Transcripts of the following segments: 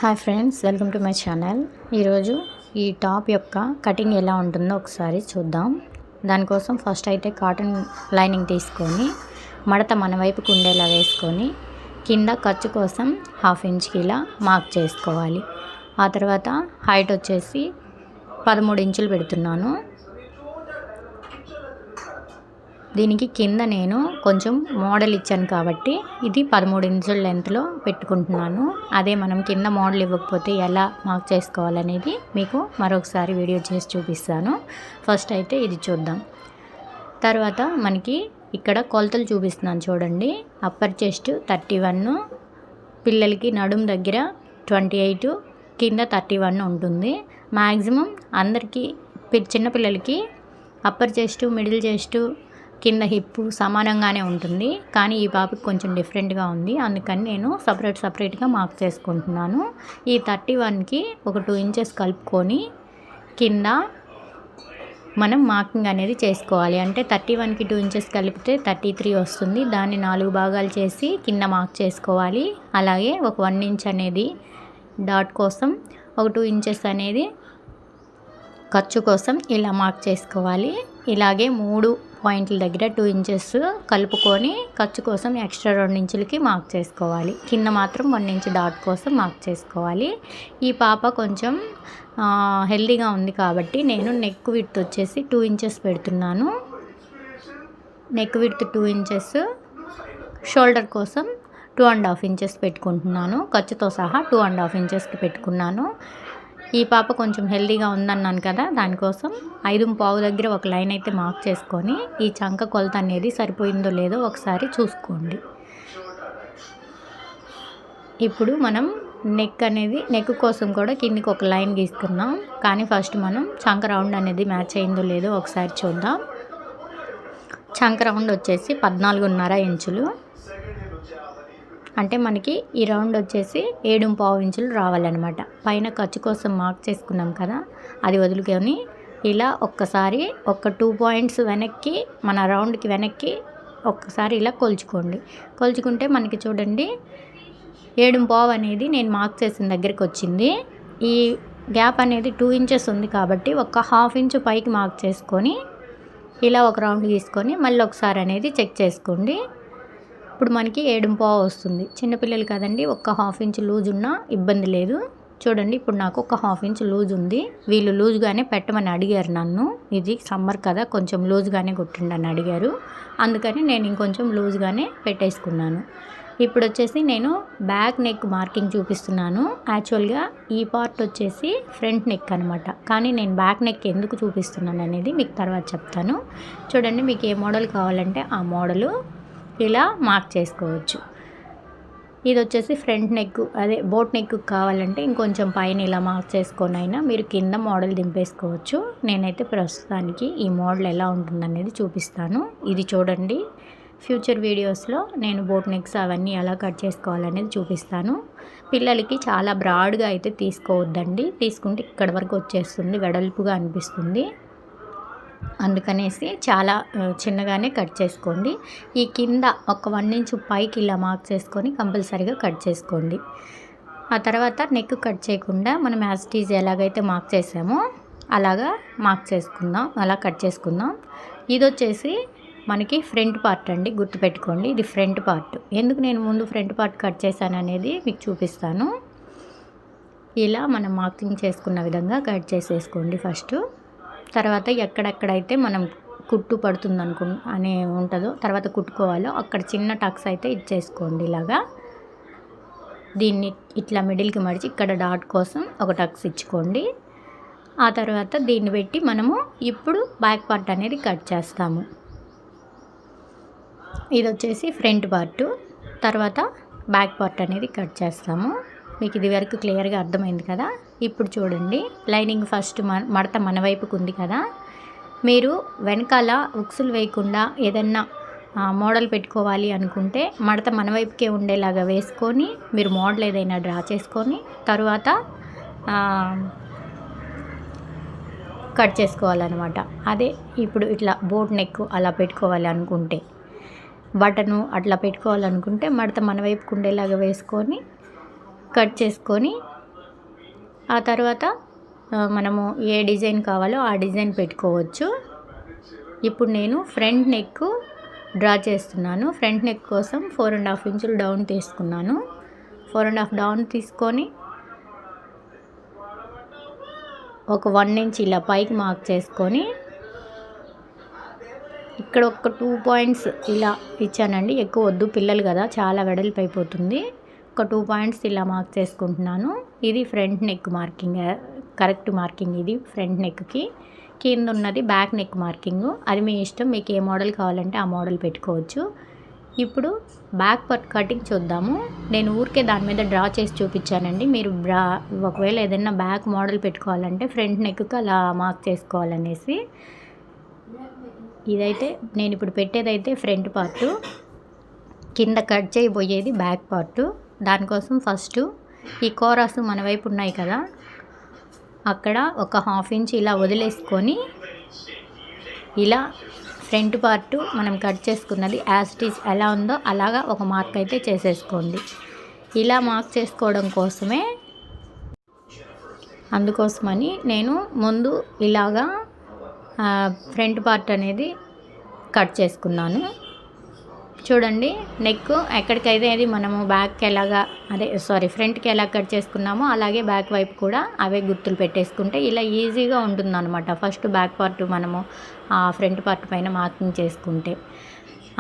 Hi friends, welcome to my channel. ఈరోజు ఈ top యొక్క కటింగ్ ఎలా ఉంటుందో ఒకసారి చూద్దాం. దానికోసం ఫస్ట్ అయితే కాటన్ లైనింగ్ తీసుకొని మడత మన వైపుకు ఉండేలా వేసుకొని కింద ఖర్చు కోసం 1/2 ఇంచ్కి ఇలా మార్క్ చేసుకోవాలి. ఆ తర్వాత హైట్ వచ్చేసి 13 ఇంచులు పెడుతున్నాను. దీనికి కింద నేను కొంచెం మోడల్ ఇచ్చాను కాబట్టి ఇది 13 ఇంచుల లెంత్లో పెట్టుకుంటున్నాను. అదే మనం కింద మోడల్ ఇవ్వకపోతే ఎలా మార్క్ చేసుకోవాలనేది మీకు మరొకసారి వీడియో చేసి చూపిస్తాను. ఫస్ట్ అయితే ఇది చూద్దాం. తర్వాత మనకి ఇక్కడ కొలతలు చూపిస్తున్నాను చూడండి. అప్పర్ చెస్ట్ 31, పిల్లలకి నడుం దగ్గర 28, కింద 31 ఉంటుంది. మ్యాక్సిమం అందరికీ చిన్నపిల్లలకి అప్పర్ చెస్ట్, మిడిల్ చెస్ట్, కింద హిప్ సమానంగానే ఉంటుంది. కానీ ఈ పాపకి కొంచెం డిఫరెంట్గా ఉంది, అందుకని నేను సపరేట్గా మార్క్ చేసుకుంటున్నాను. ఈ 31కి ఒక 2 ఇంచెస్ కలుపుకొని కింద మనం మార్కింగ్ అనేది చేసుకోవాలి. అంటే 31కి 2 ఇంచెస్ కలిపితే 33 వస్తుంది. దాన్ని 4 భాగాలు చేసి కింద మార్క్ చేసుకోవాలి. అలాగే ఒక 1 ఇంచ్ అనేది డాట్ కోసం, ఒక 2 ఇంచెస్ అనేది ఖర్చు కోసం ఇలా మార్క్ చేసుకోవాలి. ఇలాగే 3 పాయింట్ల దగ్గర 2 ఇంచెస్ కలుపుకొని ఖర్చు కోసం ఎక్స్ట్రా 2 ఇంచులకి మార్క్ చేసుకోవాలి. కింద మాత్రం 1 ఇంచ్ డాట్ కోసం మార్క్ చేసుకోవాలి. ఈ పాప కొంచెం హెల్దీగా ఉంది కాబట్టి నేను నెక్ విడ్త్ వచ్చేసి 2 ఇంచెస్ పెడుతున్నాను. నెక్ విడ్త్ 2 ఇంచెస్, షోల్డర్ కోసం 2.5 ఇంచెస్ పెట్టుకుంటున్నాను. ఖర్చుతో సహా 2.5 ఇంచెస్కి పెట్టుకున్నాను. ఈ పాప కొంచెం హెల్దీగా ఉందన్నాను కదా, దానికోసం 5.5 దగ్గర ఒక లైన్ అయితే మార్క్ చేసుకొని ఈ చంక కొలత అనేది సరిపోయిందో లేదో ఒకసారి చూసుకోండి. ఇప్పుడు మనం నెక్ కోసం కూడా కిందికి ఒక లైన్ గీసుకుందాం. కానీ ఫస్ట్ మనం చంక రౌండ్ అనేది మ్యాచ్ అయిందో లేదో ఒకసారి చూద్దాం. చంక రౌండ్ వచ్చేసి 14.5 ఇంచులు. అంటే మనకి ఈ రౌండ్ వచ్చేసి 7.5 ఇంచులు రావాలన్నమాట. పైన ఖర్చు కోసం మార్క్ చేసుకున్నాం కదా, అది వదులుకొని ఇలా ఒక్కసారి ఒక 2 పాయింట్స్ వెనక్కి, మన రౌండ్కి వెనక్కి ఒక్కసారి ఇలా కొలుచుకుంటే మనకి చూడండి 7.5 అనేది నేను మార్క్ చేసిన దగ్గరికి వచ్చింది. ఈ గ్యాప్ అనేది 2 ఇంచెస్ ఉంది కాబట్టి ఒక 1/2 ఇంచు పైకి మార్క్ చేసుకొని ఇలా ఒక రౌండ్ గీసుకొని మళ్ళీ ఒకసారి అనేది చెక్ చేసుకోండి. ఇప్పుడు మనకి 7.5 వస్తుంది. చిన్నపిల్లలు కదండి, ఒక 1/2 ఇంచ్ లూజ్ ఉన్నా ఇబ్బంది లేదు. చూడండి, ఇప్పుడు నాకు ఒక 1/2 ఇంచ్ లూజ్ ఉంది. వీళ్ళు లూజ్గానే పెట్టమని అడిగారు నన్ను. ఇది సమ్మర్ కదా, కొంచెం లూజ్గానే కుట్టిండని అడిగారు. అందుకని నేను ఇంకొంచెం లూజ్గానే పెట్టేసుకున్నాను. ఇప్పుడు వచ్చేసి నేను బ్యాక్ నెక్ మార్కింగ్ చూపిస్తున్నాను. యాక్చువల్గా ఈ పార్ట్ వచ్చేసి ఫ్రంట్ నెక్ అనమాట. కానీ నేను బ్యాక్ నెక్ ఎందుకు చూపిస్తున్నాను అనేది మీకు తర్వాత చెప్తాను. చూడండి, మీకు ఏ మోడల్ కావాలంటే ఆ మోడలు ఇలా మార్క్ చేసుకోవచ్చు. ఇది వచ్చేసి ఫ్రంట్ నెక్, అదే బోట్ నెక్ కావాలంటే ఇంకొంచెం పైన ఇలా మార్క్ చేసుకొని అయినా మీరు కింద మోడల్ దింపేసుకోవచ్చు. నేనైతే ప్రస్తుతానికి ఈ మోడల్ ఎలా ఉంటుందనేది చూపిస్తాను. ఇది చూడండి, ఫ్యూచర్ వీడియోస్లో నేను బోట్ నెక్స్ అవన్నీ ఎలా కట్ చేసుకోవాలనేది చూపిస్తాను. పిల్లలకి చాలా బ్రాడ్గా అయితే తీసుకోవద్దండి, తీసుకుంటే ఇక్కడ వరకు వచ్చేస్తుంది, వెడల్పుగా అనిపిస్తుంది. అందుకనేసి చాలా చిన్నగానే కట్ చేసుకోండి. ఈ కింద ఒక 1 ఇంచ్ పైకి ఇలా మార్క్ చేసుకొని కంపల్సరీగా కట్ చేసుకోండి. ఆ తర్వాత నెక్ కట్ చేయకుండా మనం యాజ్ ఇట్ ఈజ్ ఎలాగైతే మార్క్ చేసామో అలాగా మార్క్ చేసుకుందాం, అలా కట్ చేసుకుందాం. ఇది వచ్చేసి మనకి ఫ్రంట్ పార్ట్ అండి, గుర్తుపెట్టుకోండి. ఇది ఫ్రంట్ పార్ట్. ఎందుకు నేను ముందు ఫ్రంట్ పార్ట్ కట్ చేశాను అనేది మీకు చూపిస్తాను. ఇలా మనం మార్కింగ్ చేసుకున్న విధంగా కట్ చేసేసుకోండి ఫస్ట్. తర్వాత ఎక్కడెక్కడైతే మనం కుట్టు పడుతుంది అనే ఉంటుందో తర్వాత కుట్టుకోవాలో అక్కడ చిన్న టక్స్ అయితే ఇచ్చేసుకోండి. ఇలాగా దీన్ని ఇట్లా మిడిల్కి మడిచి ఇక్కడ డాట్ కోసం ఒక టక్స్ ఇచ్చుకోండి. ఆ తర్వాత దీన్ని పెట్టి మనము ఇప్పుడు బ్యాక్ పార్ట్ అనేది కట్ చేస్తాము. ఇది వచ్చేసి ఫ్రంట్ పార్ట్, తర్వాత బ్యాక్ పార్ట్ అనేది కట్ చేస్తాము. మీకు ఇది వరకు క్లియర్గా అర్థమైంది కదా. ఇప్పుడు చూడండి, లైనింగ్ ఫస్ట్ మడత మన వైపుకు ఉంది కదా, మీరు వెనకాల ఉక్సులు వేయకుండా ఏదన్నా మోడల్ పెట్టుకోవాలి అనుకుంటే మడత మన వైపుకే ఉండేలాగా వేసుకొని మీరు మోడల్ ఏదైనా డ్రా చేసుకొని తర్వాత కట్ చేసుకోవాలన్నమాట. అదే ఇప్పుడు ఇట్లా బోట్ నెక్ అలా పెట్టుకోవాలి అనుకుంటే, బటను అట్లా పెట్టుకోవాలనుకుంటే మడత మన వైపుకు ఉండేలాగా వేసుకొని కట్ చేసుకొని ఆ తర్వాత మనము ఏ డిజైన్ కావాలో ఆ డిజైన్ పెట్టుకోవచ్చు. ఇప్పుడు నేను ఫ్రంట్ నెక్ డ్రా చేస్తున్నాను. ఫ్రంట్ నెక్ కోసం 4.5 ఇంచులు డౌన్ తీసుకున్నాను. 4.5 డౌన్ తీసుకొని ఒక 1 ఇంచ్ ఇలా పైకి మార్క్ చేసుకొని ఇక్కడ ఒక 2 పాయింట్స్ ఇలా ఇచ్చానండి. ఎక్కువ వద్దు, పిల్లలు కదా, చాలా వెడల్పు అయిపోతుంది. ఒక 2 పాయింట్స్ ఇలా మార్క్ చేసుకుంటున్నాను. ఇది front neck marking, correct marking ఇది ఫ్రంట్ నెక్కి. కింద ఉన్నది బ్యాక్ నెక్ మార్కింగ్. అది మీ ఇష్టం, మీకు ఏ మోడల్ కావాలంటే ఆ మోడల్ పెట్టుకోవచ్చు. ఇప్పుడు బ్యాక్ పార్ట్ కటింగ్ చూద్దాము. నేను ఊరికే దాని మీద డ్రా చేసి చూపించానండి. మీరు ఒకవేళ ఏదైనా బ్యాక్ మోడల్ పెట్టుకోవాలంటే ఫ్రంట్ నెక్కి అలా మార్క్ చేసుకోవాలనేసి. ఇదైతే నేను ఇప్పుడు పెట్టేదైతే ఫ్రంట్ పార్టు, కింద కట్ చేయబోయేది బ్యాక్ పార్టు. దానికోసం ఫస్ట్ ఈ కోరాసు మన వైపు ఉన్నాయి కదా, అక్కడ ఒక 1/2 ఇంచ్ ఇలా వదిలేసుకొని ఇలా ఫ్రంట్ పార్టు మనం కట్ చేసుకున్నది యాజ్ ఇట్ ఈజ్ ఎలా ఉందో అలాగా ఒక మార్క్ అయితే చేసేసుకోండి. ఇలా మార్క్ చేసుకోవడం కోసమే, అందుకోసమని నేను ముందు ఇలాగా ఫ్రంట్ పార్ట్ అనేది కట్ చేసుకున్నాను. చూడండి, నెక్ ఎక్కడికైతే అది మనము బ్యాక్కి ఎలాగా ఫ్రంట్కి ఎలా కట్ చేసుకున్నామో అలాగే బ్యాక్ వైపు కూడా అవే గుర్తులు పెట్టేసుకుంటే ఇలా ఈజీగా ఉంటుందన్నమాట. ఫస్ట్ బ్యాక్ పార్ట్ మనము ఆ ఫ్రంట్ పార్ట్ పైన మార్కింగ్ చేసుకుంటే.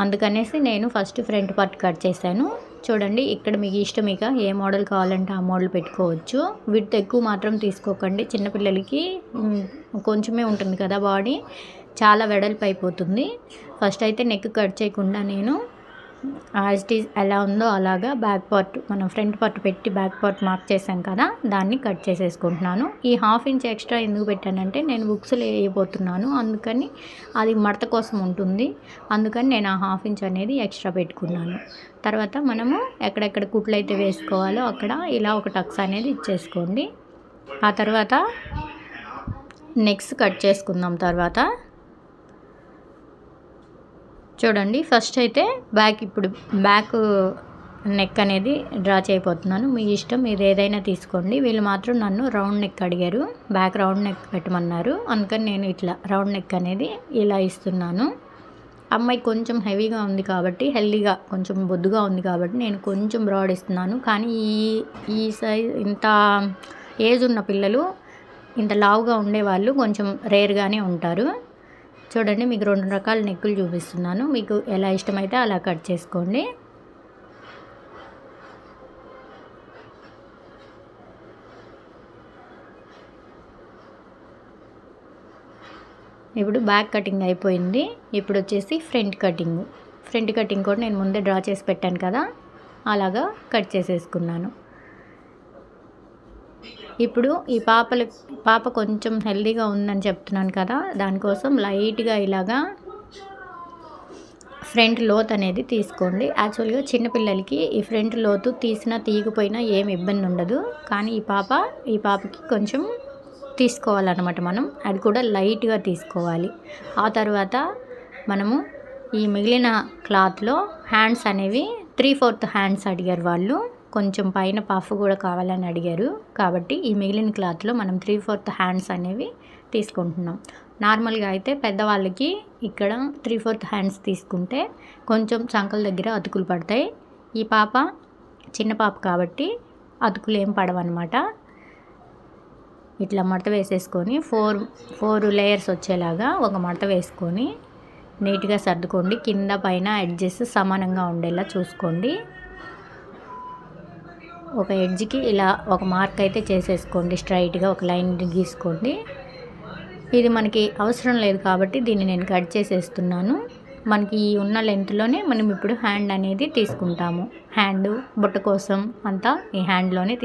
అందుకనేసి నేను ఫస్ట్ ఫ్రంట్ పార్ట్ కట్ చేశాను. చూడండి, ఇక్కడ మీకు ఇష్టం, ఇక ఏ మోడల్ కావాలంటే ఆ మోడల్ పెట్టుకోవచ్చు. విడ్త్ ఎక్కువ మాత్రం తీసుకోకండి, చిన్నపిల్లలకి కొంచెమే ఉంటుంది కదా బాడీ, చాలా వెడల్పు అయిపోతుంది. ఫస్ట్ అయితే నెక్ కట్ చేయకుండా నేను యాజ్ ఇట్ ఈజ్ ఎలా ఉందో అలాగా బ్యాక్ పార్ట్, మనం ఫ్రంట్ పార్ట్ పెట్టి బ్యాక్ పార్ట్ మార్క్ చేసాం కదా, దాన్ని కట్ చేసేసుకుంటున్నాను. ఈ 1/2 ఇంచ్ ఎక్స్ట్రా ఎందుకు పెట్టానంటే నేను బుక్స్లో వేయబోతున్నాను, అందుకని అది మడత కోసం ఉంటుంది. అందుకని నేను ఆ 1/2 ఇంచ్ అనేది ఎక్స్ట్రా పెట్టుకున్నాను. తర్వాత మనము ఎక్కడెక్కడ కుట్లు అయితే వేసుకోవాలో అక్కడ ఇలా ఒక టక్స్ అనేది ఇచ్చేసుకోండి. ఆ తర్వాత నెక్స్ట్ కట్ చేసుకుందాం. తర్వాత చూడండి, ఫస్ట్ అయితే ఇప్పుడు బ్యాక్ నెక్ అనేది డ్రా చేయబోతున్నాను. మీ ఇష్టం, మీరు ఏదైనా తీసుకోండి. వీళ్ళు మాత్రం నన్ను రౌండ్ నెక్ అడిగారు, బ్యాక్ రౌండ్ నెక్ పెట్టమన్నారు. అందుకని నేను ఇట్లా రౌండ్ నెక్ అనేది ఇలా ఇస్తున్నాను. అమ్మాయి కొంచెం హెవీగా ఉంది కాబట్టి, హెల్దీగా కొంచెం బొద్దుగా ఉంది కాబట్టి నేను కొంచెం బ్రాడ్ ఇస్తున్నాను. కానీ ఈ సైజ్, ఇంత ఏజ్ ఉన్న పిల్లలు, ఇంత లావుగా ఉండేవాళ్ళు కొంచెం రేర్గానే ఉంటారు. చూడండి, మీకు 2 రకాల నెక్కులు చూపిస్తున్నాను. మీకు ఎలా ఇష్టమైతే అలా కట్ చేసుకోండి. ఇప్పుడు బ్యాక్ కటింగ్ అయిపోయింది. ఇప్పుడు వచ్చేసి ఫ్రంట్ కటింగ్ కూడా నేను ముందే డ్రా చేసి పెట్టాను కదా, అలాగా కట్ చేసేసుకున్నాను. ఇప్పుడు ఈ పాప కొంచెం హెల్దీగా ఉందని చెప్తున్నాను కదా, దానికోసం లైట్గా ఇలాగా ఫ్రంట్ లోత్ అనేది తీసుకోండి. యాక్చువల్గా చిన్నపిల్లలకి ఈ ఫ్రంట్ లోతు తీసినా తీయకపోయినా ఏమి ఇబ్బంది ఉండదు. కానీ ఈ పాపకి కొంచెం తీసుకోవాలన్నమాట. మనం అది కూడా లైట్గా తీసుకోవాలి. ఆ తర్వాత మనము ఈ మిగిలిన క్లాత్లో హ్యాండ్స్ అనేవి 3/4 హ్యాండ్స్ అడిగారు వాళ్ళు. కొంచెం పైన పఫ్ కూడా కావాలని అడిగారు కాబట్టి ఈ మిగిలిన క్లాత్లో మనం 3/4 హ్యాండ్స్ అనేవి తీసుకుంటున్నాం. నార్మల్గా అయితే పెద్దవాళ్ళకి ఇక్కడ 3/4 హ్యాండ్స్ తీసుకుంటే కొంచెం చంకల దగ్గర అతుకులు పడతాయి. ఈ పాప చిన్న పాప కాబట్టి అతుకులు ఏం పడవన్నమాట. ఇట్లా మడత వేసేసుకొని 4 లేయర్స్ వచ్చేలాగా ఒక మడత వేసుకొని నీట్గా సర్దుకోండి. కింద పైన ఎడ్జెస్ సమానంగా ఉండేలా చూసుకోండి. ఒక ఎడ్జ్కి ఇలా ఒక మార్క్ అయితే చేసేసుకోండి, స్ట్రైట్గా ఒక లైన్ గీసుకోండి. ఇది మనకి అవసరం లేదు కాబట్టి దీన్ని నేను కట్ చేసేస్తున్నాను. మనకి ఉన్న లెంత్లోనే మనం ఇప్పుడు హ్యాండ్ అనేది తీసుకుంటాము. హ్యాండ్ బుట్ట కోసం అంతా ఈ హ్యాండ్లోనే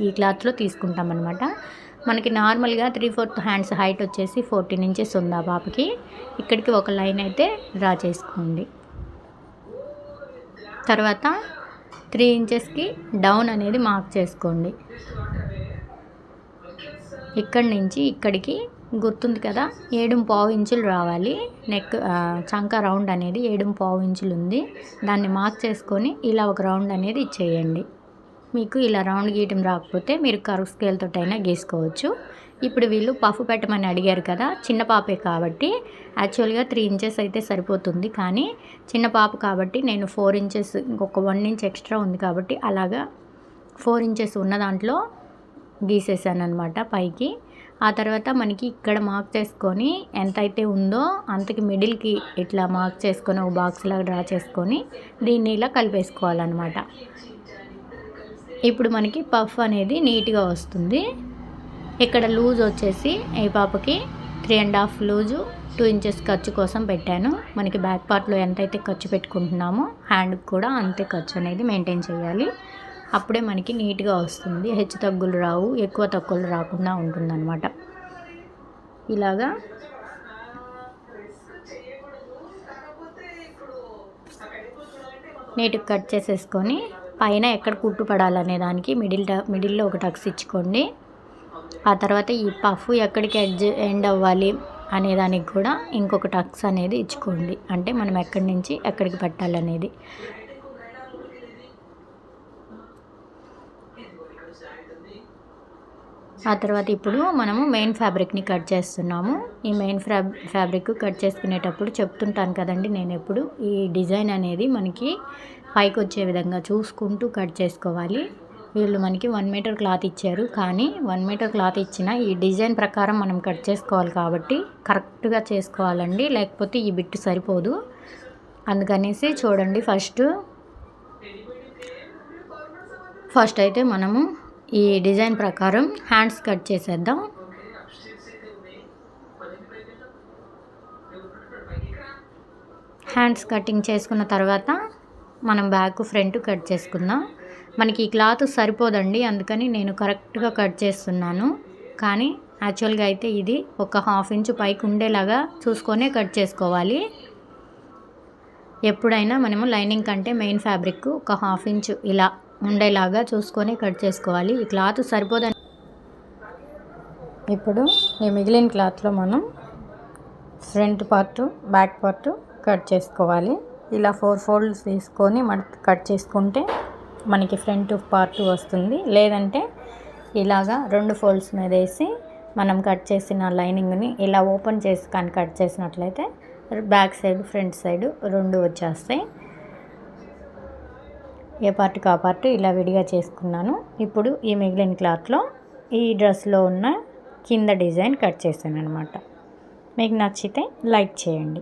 ఈ క్లాత్లో తీసుకుంటాం అనమాట. మనకి నార్మల్గా 3/4 హ్యాండ్స్ హైట్ వచ్చేసి 14 ఇంచెస్ ఉంది ఆ పాపకి. ఇక్కడికి ఒక లైన్ అయితే డ్రా చేసుకోండి. తర్వాత 3 ఇంచెస్కి డౌన్ అనేది మార్క్ చేసుకోండి. ఇక్కడి నుంచి ఇక్కడికి గుర్తుంది కదా, 7.5 ఇంచులు రావాలి. నెక్ చంక రౌండ్ అనేది 7.5 ఇంచులు ఉంది. దాన్ని మార్క్ చేసుకొని ఇలా ఒక రౌండ్ అనేది ఇచ్చేయండి. మీకు ఇలా రౌండ్ గీయటం రాకపోతే మీరు కర్వ్ స్కేల్ తోటైనా గీసుకోవచ్చు. ఇప్పుడు వీళ్ళు పఫ్ పెట్టమని అడిగారు కదా, చిన్న పాపే కాబట్టి యాక్చువల్గా 3 ఇంచెస్ అయితే సరిపోతుంది. కానీ చిన్న పాప కాబట్టి నేను 4 ఇంచెస్, ఇంకొక 1 ఇంచ్ ఎక్స్ట్రా ఉంది కాబట్టి అలాగా 4 ఇంచెస్ ఉన్న దాంట్లో గీసేసాను అనమాట పైకి. ఆ తర్వాత మనకి ఇక్కడ మార్క్ చేసుకొని ఎంతైతే ఉందో అంతకి మిడిల్కి ఇట్లా మార్క్ చేసుకొని ఒక బాక్స్ లాగా డ్రా చేసుకొని దీన్ని ఇలా కలిపేసుకోవాలన్నమాట. ఇప్పుడు మనకి పఫ్ అనేది నీట్గా వస్తుంది. ఇక్కడ లూజ్ వచ్చేసి ఈ పాపకి 3.5 లూజు, 2 ఇంచెస్ ఖర్చు కోసం పెట్టాను. మనకి బ్యాక్ పార్ట్లో ఎంతైతే ఖర్చు పెట్టుకుంటున్నామో హ్యాండ్కి కూడా అంతే ఖర్చు అనేది మెయింటైన్ చేయాలి. అప్పుడే మనకి నీట్గా వస్తుంది, హెచ్చు తగ్గులు రావు, ఎక్కువ తక్కువలు రాకుండా ఉంటుందన్నమాట. ఇలాగా నీట్గా కట్ చేసేసుకొని పైన ఎక్కడ కుట్టు పడాలనే దానికి మిడిల్లో ఒక టక్స్ ఇచ్చుకోండి. ఆ తర్వాత ఈ పఫ్ ఎక్కడికి ఎండ్ అవ్వాలి అనే దానికి కూడా ఇంకొక టక్స్ అనేది ఇచ్చుకోండి. అంటే మనం ఎక్కడి నుంచి ఎక్కడికి పెట్టాలనేది. ఆ తర్వాత ఇప్పుడు మనము మెయిన్ ఫ్యాబ్రిక్ని కట్ చేస్తున్నాము. ఈ మెయిన్ ఫ్యాబ్రిక్ కట్ చేసుకునేటప్పుడు చెప్తుంటాను కదండి నేను ఎప్పుడు, ఈ డిజైన్ అనేది మనకి పైకి వచ్చే విధంగా చూసుకుంటూ కట్ చేసుకోవాలి. వీళ్ళు మనకి 1 మీటర్ క్లాత్ ఇచ్చారు, కానీ 1 మీటర్ క్లాత్ ఇచ్చిన ఈ డిజైన్ ప్రకారం మనం కట్ చేసుకోవాలి కాబట్టి కరెక్ట్గా చేసుకోవాలండి, లేకపోతే ఈ బిట్టు సరిపోదు. అందుకనేసి చూడండి, ఫస్ట్ అయితే మనము ఈ డిజైన్ ప్రకారం హ్యాండ్స్ కట్ చేసేద్దాం. హ్యాండ్స్ కటింగ్ చేసుకున్న తర్వాత మనం బ్యాక్ ఫ్రంట్ కట్ చేసుకుందాం. మనకి ఈ క్లాత్ సరిపోదండి, అందుకని నేను కరెక్ట్గా కట్ చేస్తున్నాను. కానీ యాక్చువల్గా అయితే ఇది ఒక 1/2 ఇంచు పైకి ఉండేలాగా చూసుకొనే కట్ చేసుకోవాలి. ఎప్పుడైనా మనము లైనింగ్ కంటే మెయిన్ ఫ్యాబ్రిక్ ఒక 1/2 ఇంచు ఇలా ఉండేలాగా చూసుకొని కట్ చేసుకోవాలి. ఈ క్లాత్ సరిపోదని ఇప్పుడు ఈ మిగిలిన క్లాత్లో మనం front part, back part cut చేసుకోవాలి. ఇలా 4 ఫోల్డ్స్ తీసుకొని మనం కట్ చేసుకుంటే మనకి ఫ్రంట్ పార్ట్ వస్తుంది. లేదంటే ఇలాగా 2 ఫోల్డ్స్ మీద వేసి మనం కట్ చేసిన లైనింగ్ని ఇలా ఓపెన్ చేసి కానీ కట్ చేసినట్లయితే బ్యాక్ సైడ్, ఫ్రంట్ సైడ్ 2 వచ్చేస్తాయి. ఏ పార్ట్కి ఆ పార్ట్ ఇలా విడిగా చేసుకున్నాను. ఇప్పుడు ఈ మిగిలిన క్లాత్లో ఈ డ్రెస్లో ఉన్న కింద డిజైన్ కట్ చేశాను అనమాట. మీకు నచ్చితే లైక్ చేయండి.